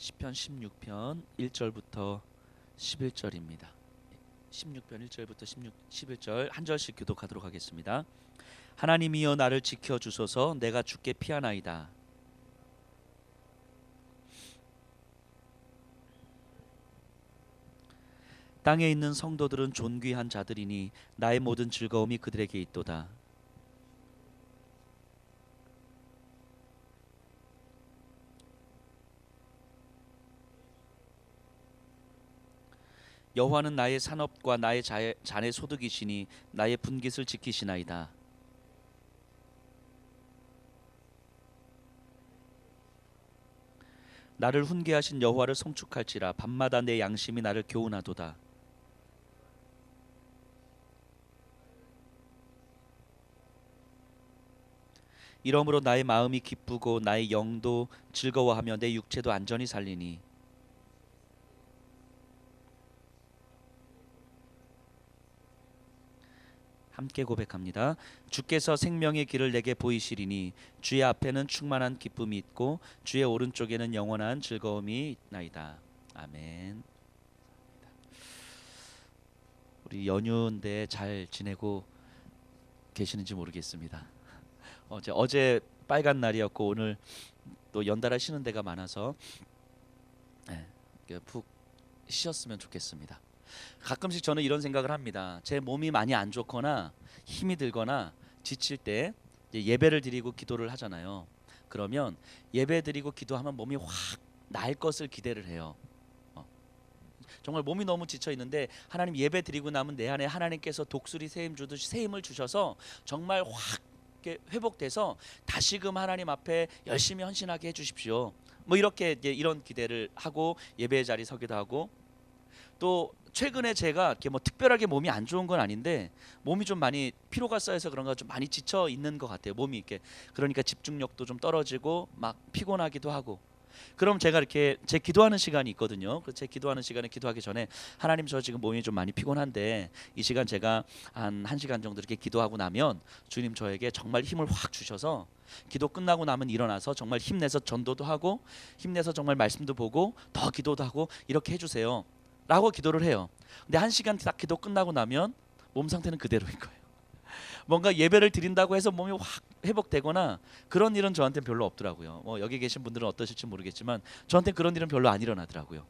시편 16편 1절부터 11절입니다. 16편 1절부터 11절 한 절씩 교독하도록 하겠습니다. 하나님이여 나를 지켜 주소서. 내가 주께 피하나이다. 땅에 있는 성도들은 존귀한 자들이니 나의 모든 즐거움이 그들에게 있도다. 여호와는 나의 산업과 나의 잔의 소득이시니 나의 분깃을 지키시나이다. 나를 훈계하신 여호와를 송축할지라. 밤마다 내 양심이 나를 교훈하도다. 이러므로 나의 마음이 기쁘고 나의 영도 즐거워하며 내 육체도 안전히 살리니 함께 고백합니다. 주께서 생명의 길을 내게 보이시리니 주의 앞에는 충만한 기쁨이 있고 주의 오른쪽에는 영원한 즐거움이 있나이다. 아멘. 우리 연휴인데 잘 지내고 계시는지 모르겠습니다. 어제 빨간 날이었고 오늘 또 연달아 쉬는 데가 많아서 푹 쉬었으면 좋겠습니다. 가끔씩 저는 이런 생각을 합니다. 제 몸이 많이 안 좋거나 힘이 들거나 지칠 때 예배를 드리고 기도를 하잖아요. 그러면 예배 드리고 기도하면 몸이 확 나을 것을 기대를 해요. 정말 몸이 너무 지쳐 있는데 하나님 예배 드리고 나면 내 안에 하나님께서 독수리 새힘 주듯이 새 힘을 주셔서 정말 확 회복돼서 다시금 하나님 앞에 열심히 헌신하게 해주십시오. 뭐 이렇게 이런 기대를 하고 예배의 자리 서기도 하고, 또 최근에 제가 이렇게 뭐 특별하게 몸이 안 좋은 건 아닌데 몸이 좀 많이 피로가 쌓여서 그런가 좀 많이 지쳐 있는 것 같아요. 몸이 이렇게, 그러니까 집중력도 좀 떨어지고 막 피곤하기도 하고. 그럼 제가 이렇게 제 기도하는 시간이 있거든요. 제 기도하는 시간에 기도하기 전에 하나님 저 지금 몸이 좀 많이 피곤한데 이 시간 제가 한 1시간 정도 이렇게 기도하고 나면 주님 저에게 정말 힘을 확 주셔서 기도 끝나고 나면 일어나서 정말 힘내서 전도도 하고 힘내서 정말 말씀도 보고 더 기도도 하고 이렇게 해주세요 라고 기도를 해요. 근데 1시간 딱 기도 끝나고 나면 몸 상태는 그대로인 거예요. 뭔가 예배를 드린다고 해서 몸이 확 회복되거나 그런 일은 저한테는 별로 없더라고요. 여기 계신 분들은 어떠실지 모르겠지만 저한테는 그런 일은 별로 안 일어나더라고요.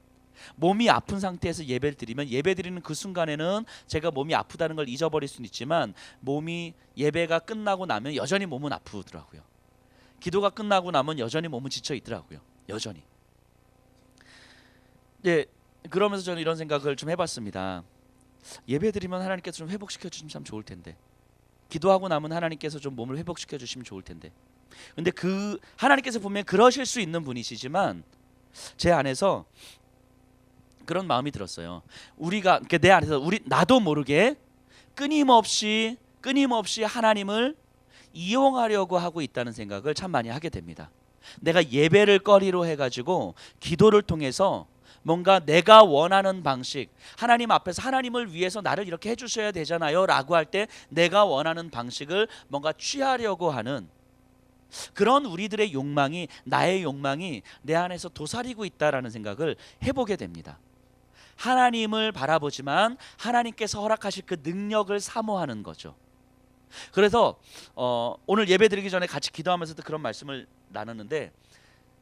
몸이 아픈 상태에서 예배를 드리면 예배 드리는 그 순간에는 제가 몸이 아프다는 걸 잊어버릴 수는 있지만 몸이 예배가 끝나고 나면 여전히 몸은 아프더라고요. 기도가 끝나고 나면 여전히 몸은 지쳐 있더라고요. 여전히. 그러면서 저는 이런 생각을 좀 해봤습니다. 예배 드리면 하나님께서 좀 회복시켜 주시면 참 좋을 텐데, 기도하고 나면 하나님께서 좀 몸을 회복시켜 주시면 좋을 텐데, 근데 그 하나님께서 보면 그러실 수 있는 분이시지만 제 안에서 그런 마음이 들었어요. 우리가 내 안에서 나도 모르게 끊임없이 하나님을 이용하려고 하고 있다는 생각을 참 많이 하게 됩니다. 내가 예배를 거리로 해가지고 기도를 통해서 뭔가 내가 원하는 방식, 하나님 앞에서 하나님을 위해서 나를 이렇게 해주셔야 되잖아요 라고 할 때 내가 원하는 방식을 뭔가 취하려고 하는 그런 우리들의 욕망이, 나의 욕망이 내 안에서 도사리고 있다라는 생각을 해보게 됩니다. 하나님을 바라보지만 하나님께서 허락하실 그 능력을 사모하는 거죠. 그래서 오늘 예배 드리기 전에 같이 기도하면서도 그런 말씀을 나눴는데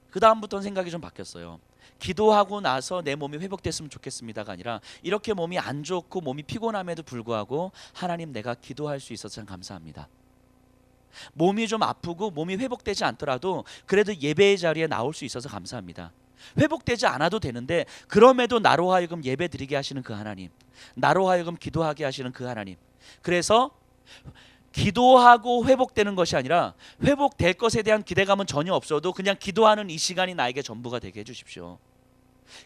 그 다음부터는 생각이 좀 바뀌었어요. 기도하고 나서 내 몸이 회복됐으면 좋겠습니다가 아니라 이렇게 몸이 안 좋고 몸이 피곤함에도 불구하고 하나님 내가 기도할 수 있어서 참 감사합니다. 몸이 좀 아프고 몸이 회복되지 않더라도 그래도 예배의 자리에 나올 수 있어서 감사합니다. 회복되지 않아도 되는데 그럼에도 나로 하여금 예배 드리게 하시는 그 하나님, 나로 하여금 기도하게 하시는 그 하나님, 그래서 기도하고 회복되는 것이 아니라 회복될 것에 대한 기대감은 전혀 없어도 그냥 기도하는 이 시간이 나에게 전부가 되게 해주십시오.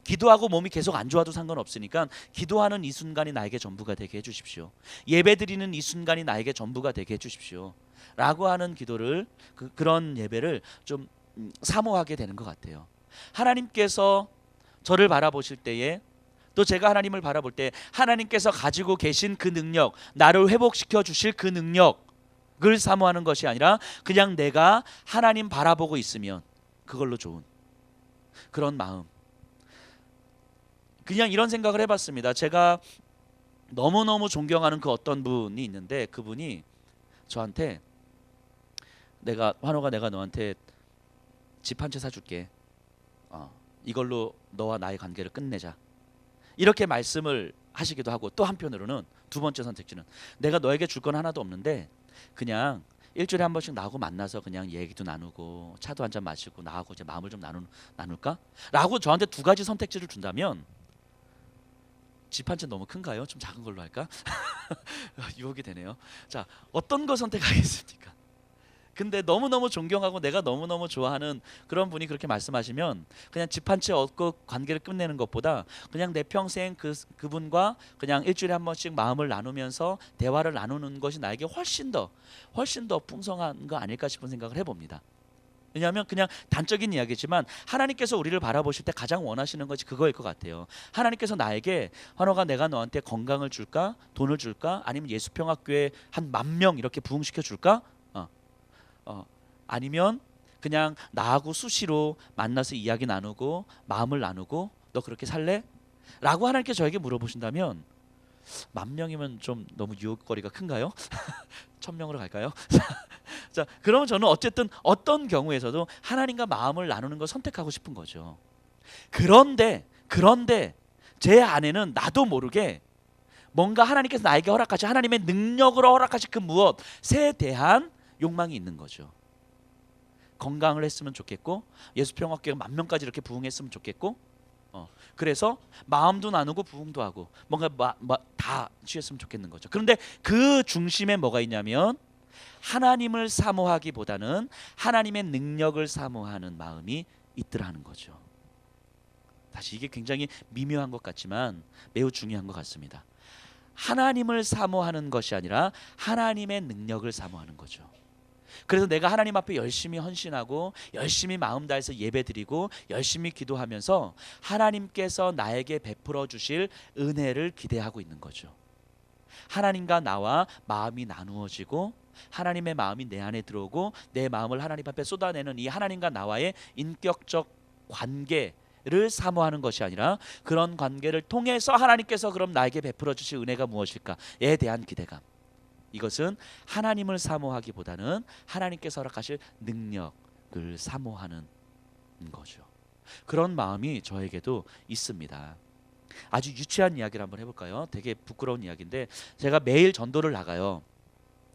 기도하고 몸이 계속 안 좋아도 상관없으니까 기도하는 이 순간이 나에게 전부가 되게 해주십시오. 예배 드리는 이 순간이 나에게 전부가 되게 해주십시오 라고 하는 기도를 그런 예배를 좀 사모하게 되는 것 같아요. 하나님께서 저를 바라보실 때에, 또 제가 하나님을 바라볼 때 하나님께서 가지고 계신 그 능력, 나를 회복시켜 주실 그 능력을 사모하는 것이 아니라 그냥 내가 하나님 바라보고 있으면 그걸로 좋은 그런 마음, 그냥 이런 생각을 해봤습니다. 제가 너무너무 존경하는 그 어떤 분이 있는데 그분이 저한테 환호가 내가 너한테 집 한 채 사줄게. 이걸로 너와 나의 관계를 끝내자. 이렇게 말씀을 하시기도 하고 또 한편으로는 두 번째 선택지는 내가 너에게 줄 건 하나도 없는데 그냥 일주일에 한 번씩 나하고 만나서 그냥 얘기도 나누고 차도 한 잔 마시고 나하고 이제 마음을 좀 나눌까? 라고 저한테 두 가지 선택지를 준다면 집 한 채 너무 큰가요? 좀 작은 걸로 할까? 유혹이 되네요. 자, 어떤 거 선택하겠습니까? 근데 너무너무 존경하고 내가 너무너무 좋아하는 그런 분이 그렇게 말씀하시면 그냥 집 한 채 얻고 관계를 끝내는 것보다 그냥 내 평생 그분과 그냥 일주일에 한 번씩 마음을 나누면서 대화를 나누는 것이 나에게 훨씬 더 풍성한 거 아닐까 싶은 생각을 해봅니다. 왜냐하면 그냥 단적인 이야기지만 하나님께서 우리를 바라보실 때 가장 원하시는 것이 그거일 것 같아요. 하나님께서 나에게 환호가 내가 너한테 건강을 줄까? 돈을 줄까? 아니면 예수평화교회 한 10,000명 이렇게 부흥시켜 줄까? 아니면 그냥 나하고 수시로 만나서 이야기 나누고 마음을 나누고 너 그렇게 살래? 라고 하나님께 저에게 물어보신다면 10,000명이면 좀 너무 유혹거리가 큰가요? 1,000명으로 갈까요? 자, 그러면 저는 어쨌든 어떤 경우에서도 하나님과 마음을 나누는 걸 선택하고 싶은 거죠. 그런데 제 안에는 나도 모르게 뭔가 하나님께서 나에게 허락하신 하나님의 능력으로 허락하신 그 무엇에 대한 욕망이 있는 거죠. 건강을 했으면 좋겠고 예수평화교회가 10,000명까지 이렇게 부흥했으면 좋겠고 그래서 마음도 나누고 부흥도 하고 뭔가 다 취했으면 좋겠는 거죠. 그런데 그 중심에 뭐가 있냐면 하나님을 사모하기보다는 하나님의 능력을 사모하는 마음이 있더라는 거죠. 다시 이게 굉장히 미묘한 것 같지만 매우 중요한 것 같습니다. 하나님을 사모하는 것이 아니라 하나님의 능력을 사모하는 거죠. 그래서 내가 하나님 앞에 열심히 헌신하고 열심히 마음 다해서 예배드리고 열심히 기도하면서 하나님께서 나에게 베풀어 주실 은혜를 기대하고 있는 거죠. 하나님과 나와 마음이 나누어지고 하나님의 마음이 내 안에 들어오고 내 마음을 하나님 앞에 쏟아내는 이 하나님과 나와의 인격적 관계를 사모하는 것이 아니라 그런 관계를 통해서 하나님께서 그럼 나에게 베풀어 주실 은혜가 무엇일까에 대한 기대감. 이것은 하나님을 사모하기보다는 하나님께서 허락하실 능력을 사모하는 거죠. 그런 마음이 저에게도 있습니다. 아주 유치한 이야기를 한번 해볼까요? 되게 부끄러운 이야기인데 제가 매일 전도를 나가요.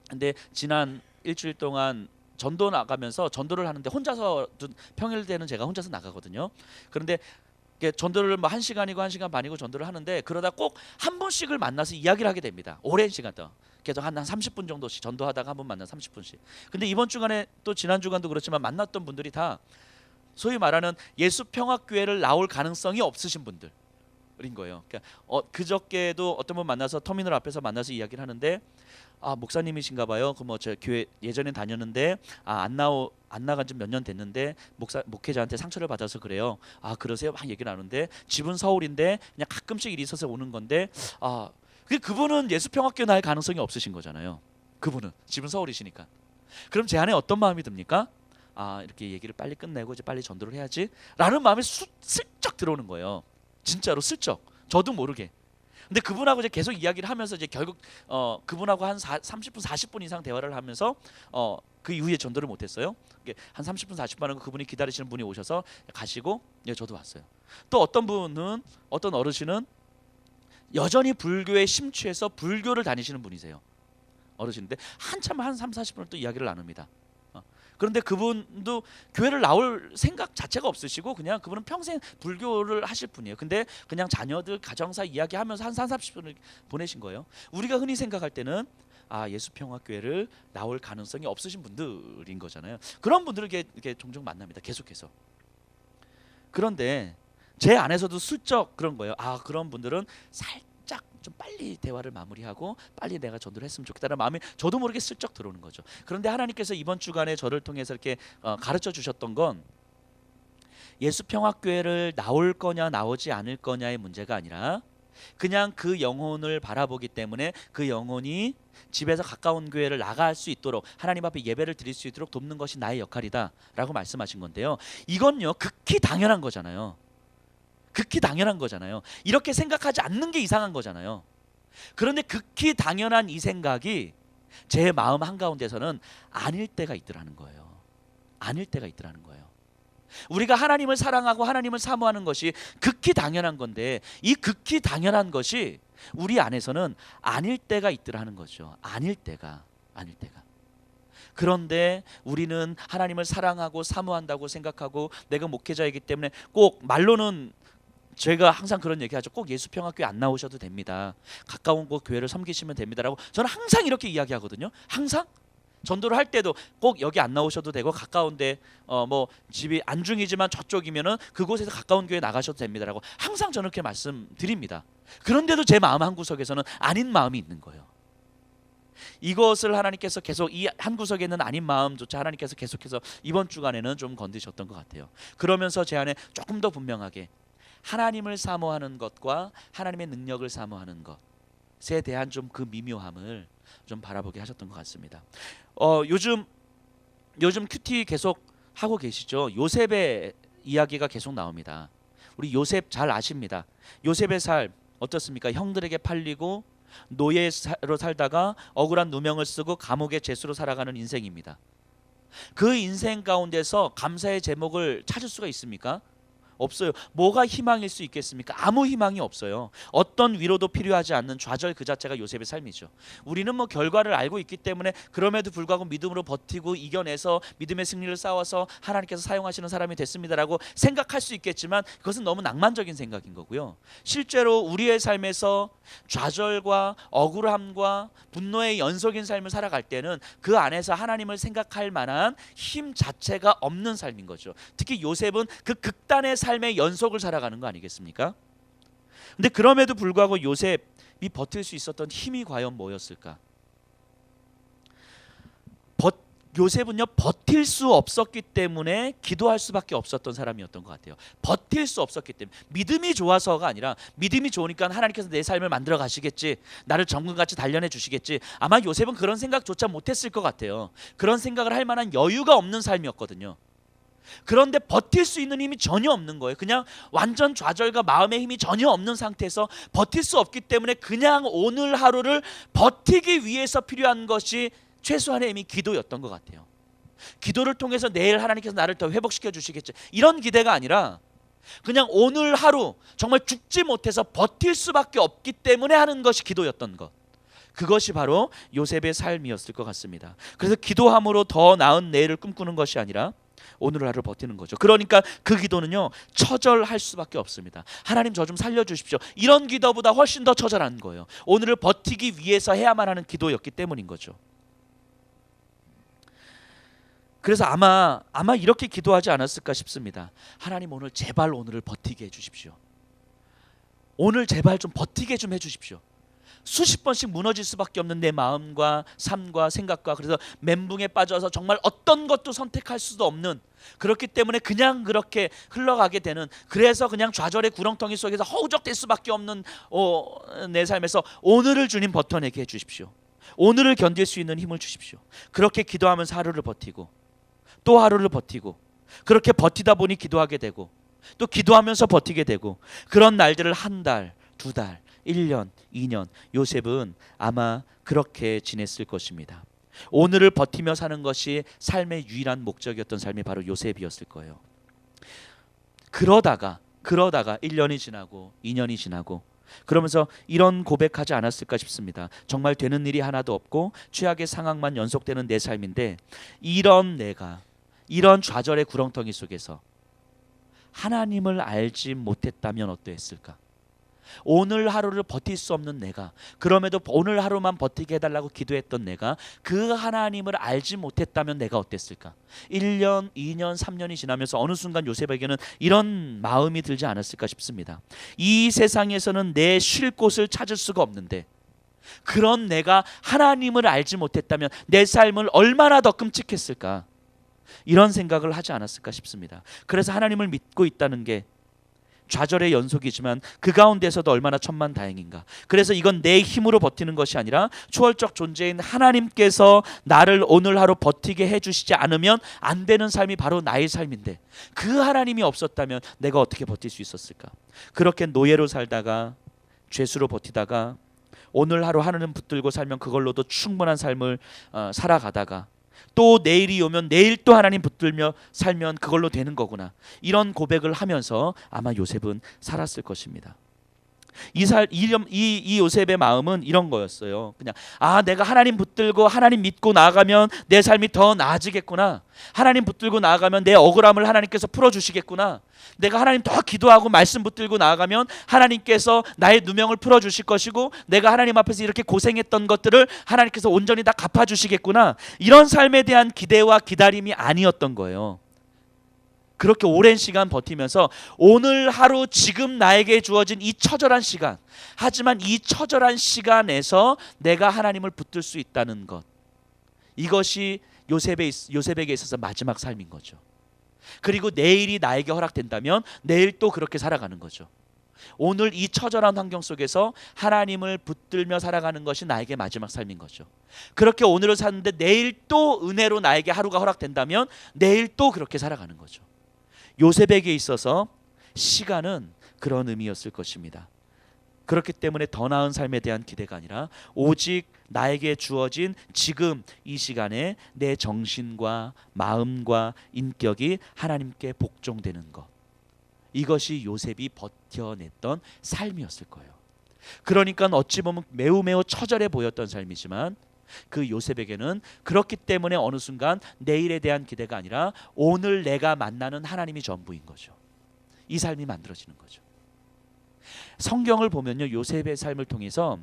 근데 지난 일주일 동안 전도 나가면서 전도를 하는데 혼자서 평일 때는 제가 혼자서 나가거든요. 그런데 전도를 뭐 1시간이고 1시간 반이고 전도를 하는데 그러다 꼭 한 분씩을 만나서 이야기를 하게 됩니다. 오랜 시간 동안 계속 한 30분 정도씩 전도하다가 한 번 만나 30분씩. 근데 이번 주간에 또 지난 주간도 그렇지만 만났던 분들이 다 소위 말하는 예수평화교회를 나올 가능성이 없으신 분들인 거예요. 그러니까 그저께도 어떤 분 만나서 터미널 앞에서 만나서 이야기를 하는데 목사님이신가 봐요. 그 뭐 저 교회 예전에 다녔는데 안 나간 지 몇 년 됐는데 목회자한테 상처를 받아서 그래요. 그러세요? 막 얘기 나누는데 집은 서울인데 그냥 가끔씩 일이 있어서 오는 건데 그분은 예수평화교회 나올 가능성이 없으신 거잖아요. 그분은 집은 서울이시니까. 그럼 제 안에 어떤 마음이 듭니까? 이렇게 얘기를 빨리 끝내고 이제 빨리 전도를 해야지라는 마음이 슬쩍 들어오는 거예요. 진짜로 슬쩍. 저도 모르게. 근데 그분하고 이제 계속 이야기를 하면서 이제 결국 그분하고 한 30분 40분 이상 대화를 하면서 그 이후에 전도를 못했어요. 한 30분 40분 하고 그분이 기다리시는 분이 오셔서 가시고 저도 왔어요. 또 어떤 어르신은 여전히 불교에 심취해서 불교를 다니시는 분이세요. 어르신인데 한참 한 3, 40분을 또 이야기를 나눕니다. 그런데 그분도 교회를 나올 생각 자체가 없으시고 그냥 그분은 평생 불교를 하실 분이에요. 근데 그냥 자녀들 가정사 이야기하면서 한 3, 40분을 보내신 거예요. 우리가 흔히 생각할 때는 예수평화교회를 나올 가능성이 없으신 분들인 거잖아요. 그런 분들을 이렇게 종종 만납니다. 계속해서. 그런데 제 안에서도 슬쩍 그런 거예요. 그런 분들은 살짝 좀 빨리 대화를 마무리하고 빨리 내가 전도를 했으면 좋겠다는 마음이 저도 모르게 슬쩍 들어오는 거죠. 그런데 하나님께서 이번 주간에 저를 통해서 이렇게 가르쳐 주셨던 건 예수평화교회를 나올 거냐 나오지 않을 거냐의 문제가 아니라 그냥 그 영혼을 바라보기 때문에 그 영혼이 집에서 가까운 교회를 나갈 수 있도록 하나님 앞에 예배를 드릴 수 있도록 돕는 것이 나의 역할이다 라고 말씀하신 건데요. 이건요 극히 당연한 거잖아요. 극히 당연한 거잖아요. 이렇게 생각하지 않는 게 이상한 거잖아요. 그런데 극히 당연한 이 생각이 제 마음 한가운데서는 아닐 때가 있더라는 거예요. 아닐 때가 있더라는 거예요. 우리가 하나님을 사랑하고 하나님을 사모하는 것이 극히 당연한 건데 이 극히 당연한 것이 우리 안에서는 아닐 때가 있더라는 거죠. 아닐 때가. 그런데 우리는 하나님을 사랑하고 사모한다고 생각하고 내가 목회자이기 때문에 꼭 말로는 제가 항상 그런 얘기하죠. 꼭 예수평화교회 안 나오셔도 됩니다. 가까운 곳 교회를 섬기시면 됩니다라고 저는 항상 이렇게 이야기하거든요. 항상 전도를 할 때도 꼭 여기 안 나오셔도 되고 가까운데 뭐 집이 안중이지만 저쪽이면은 그곳에서 가까운 교회 나가셔도 됩니다라고 항상 저는 그렇게 말씀드립니다. 그런데도 제 마음 한구석에서는 아닌 마음이 있는 거예요. 이것을 하나님께서 계속 이 한 구석에 있는 아닌 마음조차 하나님께서 계속해서 이번 주간에는 좀 건드셨던 것 같아요. 그러면서 제 안에 조금 더 분명하게 하나님을 사모하는 것과 하나님의 능력을 사모하는 것에 대한 좀 그 미묘함을 좀 바라보게 하셨던 것 같습니다. 요즘 큐티 계속 하고 계시죠? 요셉의 이야기가 계속 나옵니다. 우리 요셉 잘 아십니다. 요셉의 삶 어떻습니까? 형들에게 팔리고 노예로 살다가 억울한 누명을 쓰고 감옥의 죄수로 살아가는 인생입니다. 그 인생 가운데서 감사의 제목을 찾을 수가 있습니까? 없어요. 뭐가 희망일 수 있겠습니까? 아무 희망이 없어요. 어떤 위로도 필요하지 않는 좌절 그 자체가 요셉의 삶이죠. 우리는 뭐 결과를 알고 있기 때문에 그럼에도 불구하고 믿음으로 버티고 이겨내서 믿음의 승리를 쌓아서 하나님께서 사용하시는 사람이 됐습니다라고 생각할 수 있겠지만 그것은 너무 낭만적인 생각인 거고요. 실제로 우리의 삶에서 좌절과 억울함과 분노의 연속인 삶을 살아갈 때는 그 안에서 하나님을 생각할 만한 힘 자체가 없는 삶인 거죠. 특히 요셉은 그 극단의 삶의 연속을 살아가는 거 아니겠습니까? 근데 그럼에도 불구하고 요셉이 버틸 수 있었던 힘이 과연 뭐였을까? 요셉은요 버틸 수 없었기 때문에 기도할 수밖에 없었던 사람이었던 것 같아요. 버틸 수 없었기 때문에 믿음이 좋아서가 아니라 믿음이 좋으니까 하나님께서 내 삶을 만들어 가시겠지, 나를 정금같이 단련해 주시겠지. 아마 요셉은 그런 생각조차 못했을 것 같아요. 그런 생각을 할 만한 여유가 없는 삶이었거든요. 그런데 버틸 수 있는 힘이 전혀 없는 거예요. 그냥 완전 좌절과 마음의 힘이 전혀 없는 상태에서 버틸 수 없기 때문에 그냥 오늘 하루를 버티기 위해서 필요한 것이 최소한의 힘이 기도였던 것 같아요. 기도를 통해서 내일 하나님께서 나를 더 회복시켜 주시겠지, 이런 기대가 아니라 그냥 오늘 하루 정말 죽지 못해서 버틸 수밖에 없기 때문에 하는 것이 기도였던 것, 그것이 바로 요셉의 삶이었을 것 같습니다. 그래서 기도함으로 더 나은 내일을 꿈꾸는 것이 아니라 오늘 하루 버티는 거죠. 그러니까 그 기도는요 처절할 수밖에 없습니다. 하나님 저 좀 살려주십시오, 이런 기도보다 훨씬 더 처절한 거예요. 오늘을 버티기 위해서 해야만 하는 기도였기 때문인 거죠. 그래서 아마 이렇게 기도하지 않았을까 싶습니다. 하나님 오늘 제발 오늘을 버티게 해주십시오. 오늘 제발 좀 버티게 좀 해주십시오. 수십 번씩 무너질 수밖에 없는 내 마음과 삶과 생각과, 그래서 멘붕에 빠져서 정말 어떤 것도 선택할 수도 없는, 그렇기 때문에 그냥 그렇게 흘러가게 되는, 그래서 그냥 좌절의 구렁텅이 속에서 허우적될 수밖에 없는 내 삶에서 오늘을 주님 버텨내게 해주십시오. 오늘을 견딜 수 있는 힘을 주십시오. 그렇게 기도하면서 하루를 버티고 또 하루를 버티고, 그렇게 버티다 보니 기도하게 되고 또 기도하면서 버티게 되고, 그런 날들을 한 달, 두 달, 1년, 2년 요셉은 아마 그렇게 지냈을 것입니다. 오늘을 버티며 사는 것이 삶의 유일한 목적이었던 삶이 바로 요셉이었을 거예요. 그러다가 1년이 지나고 2년이 지나고 그러면서 이런 고백하지 않았을까 싶습니다. 정말 되는 일이 하나도 없고 최악의 상황만 연속되는 내 삶인데, 내가 이런 좌절의 구렁텅이 속에서 하나님을 알지 못했다면 어떠했을까? 오늘 하루를 버틸 수 없는 내가, 그럼에도 오늘 하루만 버티게 해달라고 기도했던 내가 그 하나님을 알지 못했다면 내가 어땠을까? 1년, 2년, 3년이 지나면서 어느 순간 요셉에게는 이런 마음이 들지 않았을까 싶습니다. 이 세상에서는 내 쉴 곳을 찾을 수가 없는데, 그런 내가 하나님을 알지 못했다면 내 삶을 얼마나 더 끔찍했을까? 이런 생각을 하지 않았을까 싶습니다. 그래서 하나님을 믿고 있다는 게 좌절의 연속이지만 그 가운데서도 얼마나 천만다행인가. 그래서 이건 내 힘으로 버티는 것이 아니라 초월적 존재인 하나님께서 나를 오늘 하루 버티게 해주시지 않으면 안 되는 삶이 바로 나의 삶인데, 그 하나님이 없었다면 내가 어떻게 버틸 수 있었을까. 그렇게 노예로 살다가 죄수로 버티다가 오늘 하루 하나님 붙들고 살면 그걸로도 충분한 삶을 살아가다가 또 내일이 오면 내일 또 하나님 붙들며 살면 그걸로 되는 거구나. 이런 고백을 하면서 아마 요셉은 살았을 것입니다. 이 요셉의 마음은 이런 거였어요. 그냥 내가 하나님 붙들고 하나님 믿고 나아가면 내 삶이 더 나아지겠구나. 하나님 붙들고 나아가면 내 억울함을 하나님께서 풀어주시겠구나. 내가 하나님 더 기도하고 말씀 붙들고 나아가면 하나님께서 나의 누명을 풀어주실 것이고, 내가 하나님 앞에서 이렇게 고생했던 것들을 하나님께서 온전히 다 갚아주시겠구나. 이런 삶에 대한 기대와 기다림이 아니었던 거예요. 그렇게 오랜 시간 버티면서 오늘 하루 지금 나에게 주어진 이 처절한 시간, 하지만 이 처절한 시간에서 내가 하나님을 붙들 수 있다는 것, 이것이 요셉에게 있어서 마지막 삶인 거죠. 그리고 내일이 나에게 허락된다면 내일 또 그렇게 살아가는 거죠. 오늘 이 처절한 환경 속에서 하나님을 붙들며 살아가는 것이 나에게 마지막 삶인 거죠. 그렇게 오늘을 사는데 내일 또 은혜로 나에게 하루가 허락된다면 내일 또 그렇게 살아가는 거죠. 요셉에게 있어서 시간은 그런 의미였을 것입니다. 그렇기 때문에 더 나은 삶에 대한 기대가 아니라 오직 나에게 주어진 지금 이 시간에 내 정신과 마음과 인격이 하나님께 복종되는 것, 이것이 요셉이 버텨냈던 삶이었을 거예요. 그러니까 어찌 보면 매우 처절해 보였던 삶이지만 그 요셉에게는 그렇기 때문에 어느 순간 내일에 대한 기대가 아니라 오늘 내가 만나는 하나님이 전부인 거죠. 이 삶이 만들어지는 거죠. 성경을 보면요, 요셉의 삶을 통해서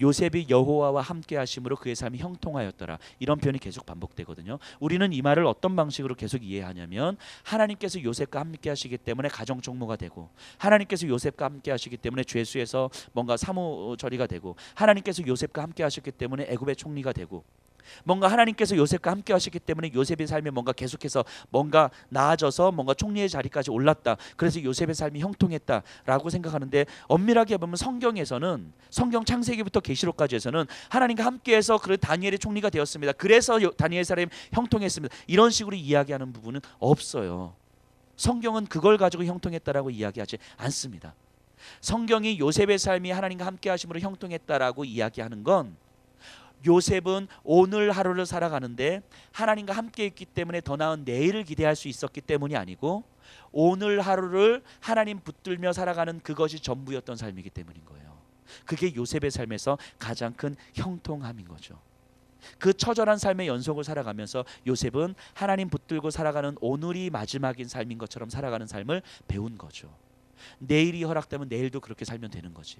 요셉이 여호와와 함께 하심으로 그의 삶이 형통하였더라, 이런 표현이 계속 반복되거든요. 우리는 이 말을 어떤 방식으로 계속 이해하냐면, 하나님께서 요셉과 함께 하시기 때문에 가정 총무가 되고, 하나님께서 요셉과 함께 하시기 때문에 죄수에서 뭔가 사무처리가 되고, 하나님께서 요셉과 함께 하셨기 때문에 애굽의 총리가 되고, 뭔가 하나님께서 요셉과 함께 하시기 때문에 요셉의 삶이 뭔가 계속해서 뭔가 나아져서 뭔가 총리의 자리까지 올랐다, 그래서 요셉의 삶이 형통했다라고 생각하는데, 엄밀하게 보면 성경에서는, 성경 창세기부터 계시록까지에서는 하나님과 함께해서 그 다니엘의 총리가 되었습니다, 그래서 다니엘 사람이 형통했습니다, 이런 식으로 이야기하는 부분은 없어요. 성경은 그걸 가지고 형통했다라고 이야기하지 않습니다. 성경이 요셉의 삶이 하나님과 함께 하심으로 형통했다라고 이야기하는 건, 요셉은 오늘 하루를 살아가는데 하나님과 함께 있기 때문에 더 나은 내일을 기대할 수 있었기 때문이 아니고, 오늘 하루를 하나님 붙들며 살아가는 그것이 전부였던 삶이기 때문인 거예요. 그게 요셉의 삶에서 가장 큰 형통함인 거죠. 그 처절한 삶의 연속을 살아가면서 요셉은 하나님 붙들고 살아가는 오늘이 마지막인 삶인 것처럼 살아가는 삶을 배운 거죠. 내일이 허락되면 내일도 그렇게 살면 되는 거지.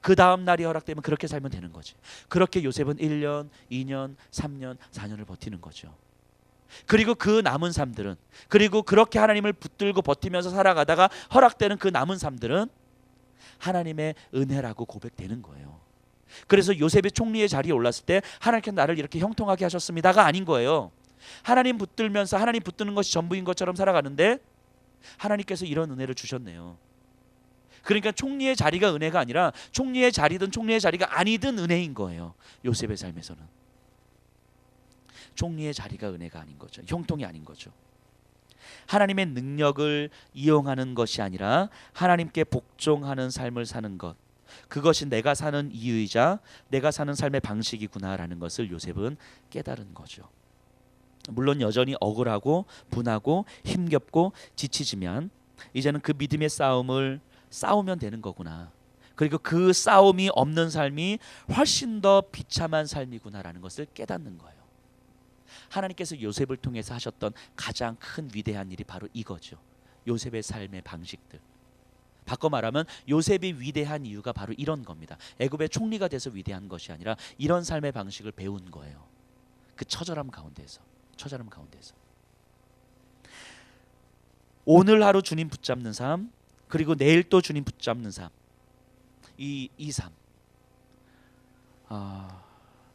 그 다음 날이 허락되면 그렇게 살면 되는 거지. 그렇게 요셉은 1년, 2년, 3년, 4년을 버티는 거죠. 그리고 그 남은 삶들은, 그리고 그렇게 하나님을 붙들고 버티면서 살아가다가 허락되는 그 남은 삶들은 하나님의 은혜라고 고백되는 거예요. 그래서 요셉이 총리의 자리에 올랐을 때 하나님께서 나를 이렇게 형통하게 하셨습니다가 아닌 거예요. 하나님 붙들면서 하나님 붙드는 것이 전부인 것처럼 살아가는데 하나님께서 이런 은혜를 주셨네요. 그러니까 총리의 자리가 은혜가 아니라 총리의 자리든 총리의 자리가 아니든 은혜인 거예요. 요셉의 삶에서는 총리의 자리가 은혜가 아닌 거죠. 형통이 아닌 거죠. 하나님의 능력을 이용하는 것이 아니라 하나님께 복종하는 삶을 사는 것, 그것이 내가 사는 이유이자 내가 사는 삶의 방식이구나라는 것을 요셉은 깨달은 거죠. 물론 여전히 억울하고 분하고 힘겹고 지치지만 이제는 그 믿음의 싸움을 싸우면 되는 거구나. 그리고 그 싸움이 없는 삶이 훨씬 더 비참한 삶이구나라는 것을 깨닫는 거예요. 하나님께서 요셉을 통해서 하셨던 가장 큰 위대한 일이 바로 이거죠. 요셉의 삶의 방식들. 바꿔 말하면 요셉이 위대한 이유가 바로 이런 겁니다. 애굽의 총리가 돼서 위대한 것이 아니라 이런 삶의 방식을 배운 거예요. 그 처절함 가운데서. 오늘 하루 주님 붙잡는 삶, 그리고 내일 또 주님 붙잡는 삶, 이 삶,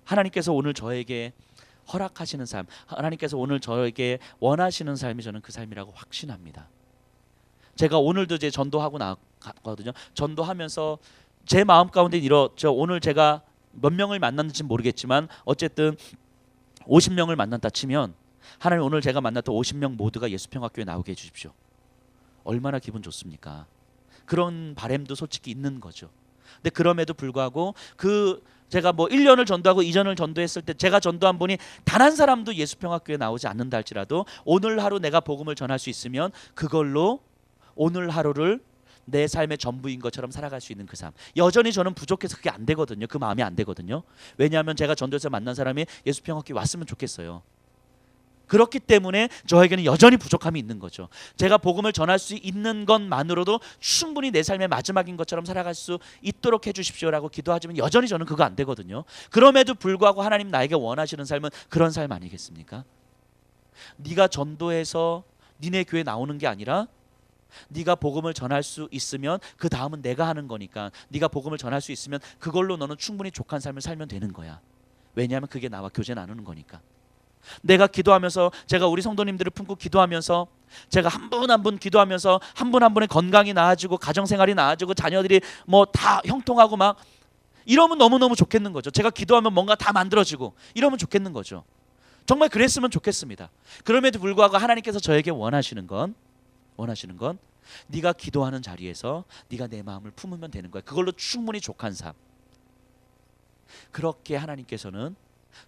하나님께서 오늘 저에게 허락하시는 삶, 하나님께서 오늘 저에게 원하시는 삶이 저는 그 삶이라고 확신합니다. 제가 오늘도 이제 전도하고 나왔거든요. 전도하면서 제 마음 가운데 이렇죠. 오늘 제가 몇 명을 만났는지 모르겠지만 어쨌든 50명을 만났다 치면 하나님 오늘 제가 만났던 50명 모두가 예수평화교회 나오게 해주십시오. 얼마나 기분 좋습니까? 그런 바람도 솔직히 있는 거죠. 근데 그럼에도 불구하고 제가 뭐 1년을 전도하고 2년을 전도했을 때 제가 전도한 분이 단 한 사람도 예수평화교회 나오지 않는다 할지라도 오늘 하루 내가 복음을 전할 수 있으면 그걸로 오늘 하루를 내 삶의 전부인 것처럼 살아갈 수 있는 그 삶. 여전히 저는 부족해서 그게 안 되거든요. 그 마음이 안 되거든요. 왜냐하면 제가 전도에서 만난 사람이 예수평화교회 왔으면 좋겠어요. 그렇기 때문에 저에게는 여전히 부족함이 있는 거죠. 제가 복음을 전할 수 있는 것만으로도 충분히 내 삶의 마지막인 것처럼 살아갈 수 있도록 해주십시오라고 기도하지만 여전히 저는 그거 안 되거든요. 그럼에도 불구하고 하나님 나에게 원하시는 삶은 그런 삶 아니겠습니까? 네가 전도해서 니네 교회 나오는 게 아니라 네가 복음을 전할 수 있으면 그 다음은 내가 하는 거니까 네가 복음을 전할 수 있으면 그걸로 너는 충분히 족한 삶을 살면 되는 거야. 왜냐하면 그게 나와 교제 나누는 거니까. 내가 기도하면서 제가 우리 성도님들을 품고 기도하면서 제가 한 분 한 분 기도하면서 한 분 한 분의 건강이 나아지고 가정생활이 나아지고 자녀들이 뭐 다 형통하고 막 이러면 너무너무 좋겠는 거죠. 제가 기도하면 뭔가 다 만들어지고 이러면 좋겠는 거죠. 정말 그랬으면 좋겠습니다. 그럼에도 불구하고 하나님께서 저에게 원하시는 건 네가 기도하는 자리에서 네가 내 마음을 품으면 되는 거야. 그걸로 충분히 족한 삶. 그렇게 하나님께서는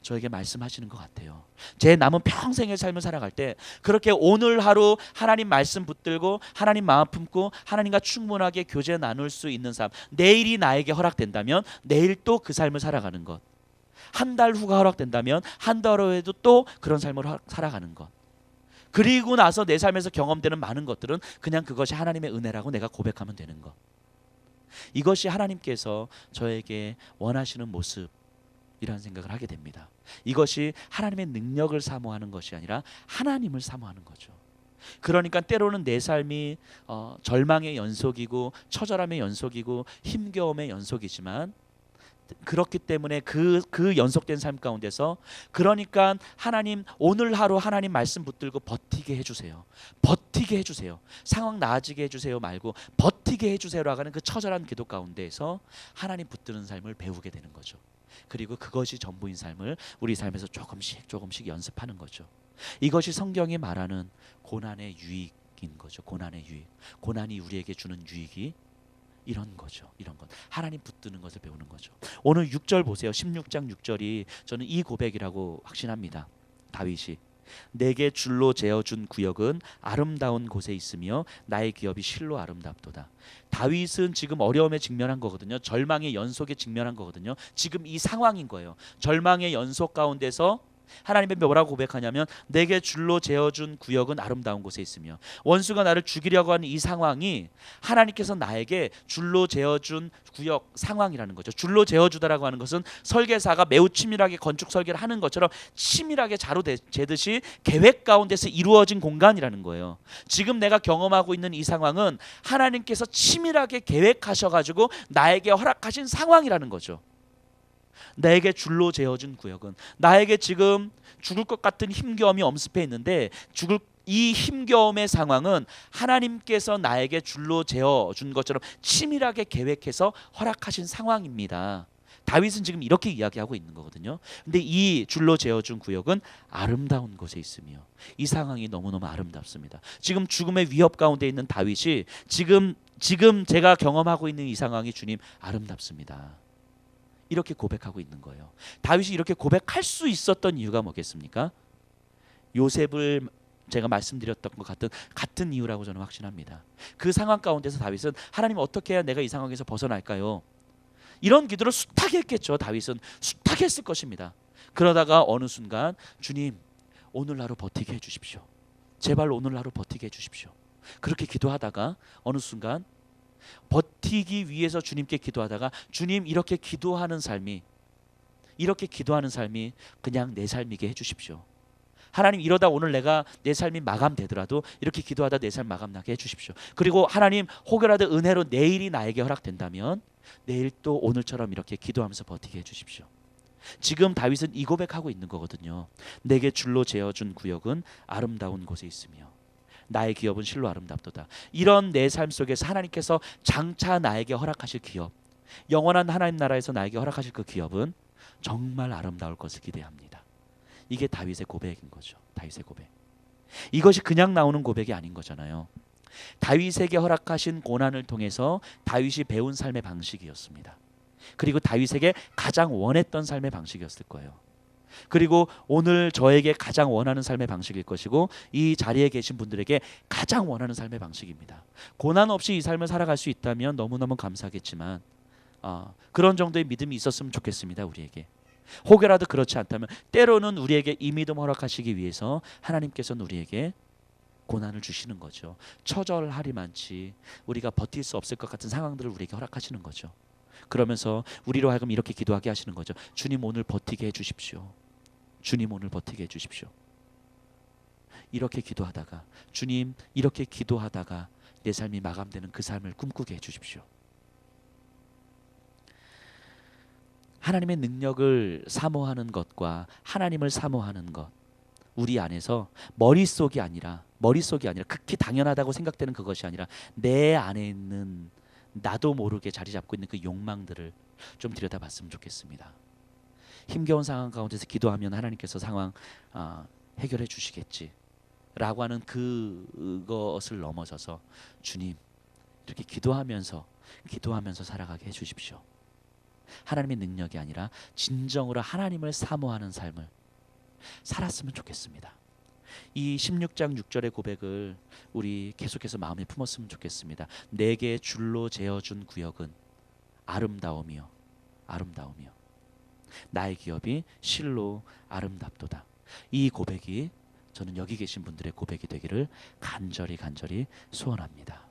저에게 말씀하시는 것 같아요. 제 남은 평생의 삶을 살아갈 때 그렇게 오늘 하루 하나님 말씀 붙들고 하나님 마음 품고 하나님과 충분하게 교제 나눌 수 있는 삶, 내일이 나에게 허락된다면 내일 또 그 삶을 살아가는 것, 한 달 후가 허락된다면 한 달 후에도 또 그런 삶을 살아가는 것, 그리고 나서 내 삶에서 경험되는 많은 것들은 그냥 그것이 하나님의 은혜라고 내가 고백하면 되는 것. 이것이 하나님께서 저에게 원하시는 모습 이라는 생각을 하게 됩니다. 이것이 하나님의 능력을 사모하는 것이 아니라 하나님을 사모하는 거죠. 그러니까 때로는 내 삶이 절망의 연속이고 처절함의 연속이고 힘겨움의 연속이지만 그렇기 때문에 그 연속된 삶 가운데서 그러니까 하나님 오늘 하루 하나님 말씀 붙들고 버티게 해주세요. 버티게 해주세요. 상황 나아지게 해주세요 말고 버티게 해주세요라고 하는 그 처절한 기도 가운데에서 하나님 붙드는 삶을 배우게 되는 거죠. 그리고 그것이 전부인 삶을 우리 삶에서 조금씩 연습하는 거죠. 이것이 성경이 말하는 고난의 유익인 거죠. 고난의 유익. 고난이 우리에게 주는 유익이 이런 거죠. 이런 것. 하나님 붙드는 것을 배우는 거죠. 오늘 6절 보세요. 16장 6절이 저는 이 고백이라고 확신합니다. 다윗이 내게 줄로 재어준 구역은 아름다운 곳에 있으며 나의 기업이 실로 아름답도다. 다윗은 지금 어려움에 직면한 거거든요. 절망의 연속에 직면한 거거든요. 지금 이 상황인 거예요. 절망의 연속 가운데서 하나님의 뭐라고 고백하냐면 내게 줄로 재어준 구역은 아름다운 곳에 있으며 원수가 나를 죽이려고 하는 이 상황이 하나님께서 나에게 줄로 재어준 구역 상황이라는 거죠. 줄로 재어주다라고 하는 것은 설계사가 매우 치밀하게 건축 설계를 하는 것처럼 치밀하게 자로 재듯이 계획 가운데서 이루어진 공간이라는 거예요. 지금 내가 경험하고 있는 이 상황은 하나님께서 치밀하게 계획하셔가지고 나에게 허락하신 상황이라는 거죠. 나에게 줄로 재어준 구역은 나에게 지금 죽을 것 같은 힘겨움이 엄습해 있는데 이 힘겨움의 상황은 하나님께서 나에게 줄로 재어준 것처럼 치밀하게 계획해서 허락하신 상황입니다. 다윗은 지금 이렇게 이야기하고 있는 거거든요. 근데 이 줄로 재어준 구역은 아름다운 곳에 있으며 이 상황이 너무너무 아름답습니다. 지금 죽음의 위협 가운데 있는 다윗이 지금 제가 경험하고 있는 이 상황이 주님 아름답습니다. 이렇게 고백하고 있는 거예요. 다윗이 이렇게 고백할 수 있었던 이유가 뭐겠습니까? 요셉을 제가 말씀드렸던 것 같은 이유라고 저는 확신합니다. 그 상황 가운데서 다윗은 하나님 어떻게 해야 내가 이 상황에서 벗어날까요? 이런 기도를 숱하게 했겠죠. 다윗은 숱하게 했을 것입니다. 그러다가 어느 순간 주님 오늘 하루 버티게 해주십시오. 제발 오늘 하루 버티게 해주십시오. 그렇게 기도하다가 어느 순간 버티기 위해서 주님께 기도하다가 주님 이렇게 기도하는 삶이 그냥 내 삶이게 해주십시오. 하나님 이러다 오늘 내가 내 삶이 마감되더라도 이렇게 기도하다 내 삶 마감나게 해주십시오. 그리고 하나님 혹여라도 은혜로 내일이 나에게 허락된다면 내일 또 오늘처럼 이렇게 기도하면서 버티게 해주십시오. 지금 다윗은 이 고백하고 있는 거거든요. 내게 줄로 재어준 구역은 아름다운 곳에 있으며 나의 기업은 실로 아름답도다. 이런 내 삶 속에서 하나님께서 장차 나에게 허락하실 기업, 영원한 하나님 나라에서 나에게 허락하실 그 기업은 정말 아름다울 것을 기대합니다. 이게 다윗의 고백인 거죠. 다윗의 고백. 이것이 그냥 나오는 고백이 아닌 거잖아요. 다윗에게 허락하신 고난을 통해서 다윗이 배운 삶의 방식이었습니다. 그리고 다윗에게 가장 원했던 삶의 방식이었을 거예요. 그리고 오늘 저에게 가장 원하는 삶의 방식일 것이고 이 자리에 계신 분들에게 가장 원하는 삶의 방식입니다. 고난 없이 이 삶을 살아갈 수 있다면 너무너무 감사하겠지만 그런 정도의 믿음이 있었으면 좋겠습니다. 우리에게. 혹여라도 그렇지 않다면 때로는 우리에게 이 믿음 허락하시기 위해서 하나님께서는 우리에게 고난을 주시는 거죠. 처절하리만치 우리가 버틸 수 없을 것 같은 상황들을 우리에게 허락하시는 거죠. 그러면서 우리로 하여금 이렇게 기도하게 하시는 거죠. 주님 오늘 버티게 해주십시오. 주님 오늘 버티게 해주십시오. 이렇게 기도하다가 주님 이렇게 기도하다가 내 삶이 마감되는 그 삶을 꿈꾸게 해주십시오. 하나님의 능력을 사모하는 것과 하나님을 사모하는 것, 우리 안에서 머릿속이 아니라 극히 당연하다고 생각되는 그것이 아니라 내 안에 있는 나도 모르게 자리 잡고 있는 그 욕망들을 좀 들여다봤으면 좋겠습니다. 힘겨운 상황 가운데서 기도하면 하나님께서 상황 해결해 주시겠지라고 하는 그것을 넘어서서 주님 이렇게 기도하면서 살아가게 해주십시오. 하나님의 능력이 아니라 진정으로 하나님을 사모하는 삶을 살았으면 좋겠습니다. 이 16장 6절의 고백을 우리 계속해서 마음에 품었으면 좋겠습니다. 내게 줄로 재어준 구역은 아름다움이요 나의 기업이 실로 아름답도다. 이 고백이 저는 여기 계신 분들의 고백이 되기를 간절히 소원합니다.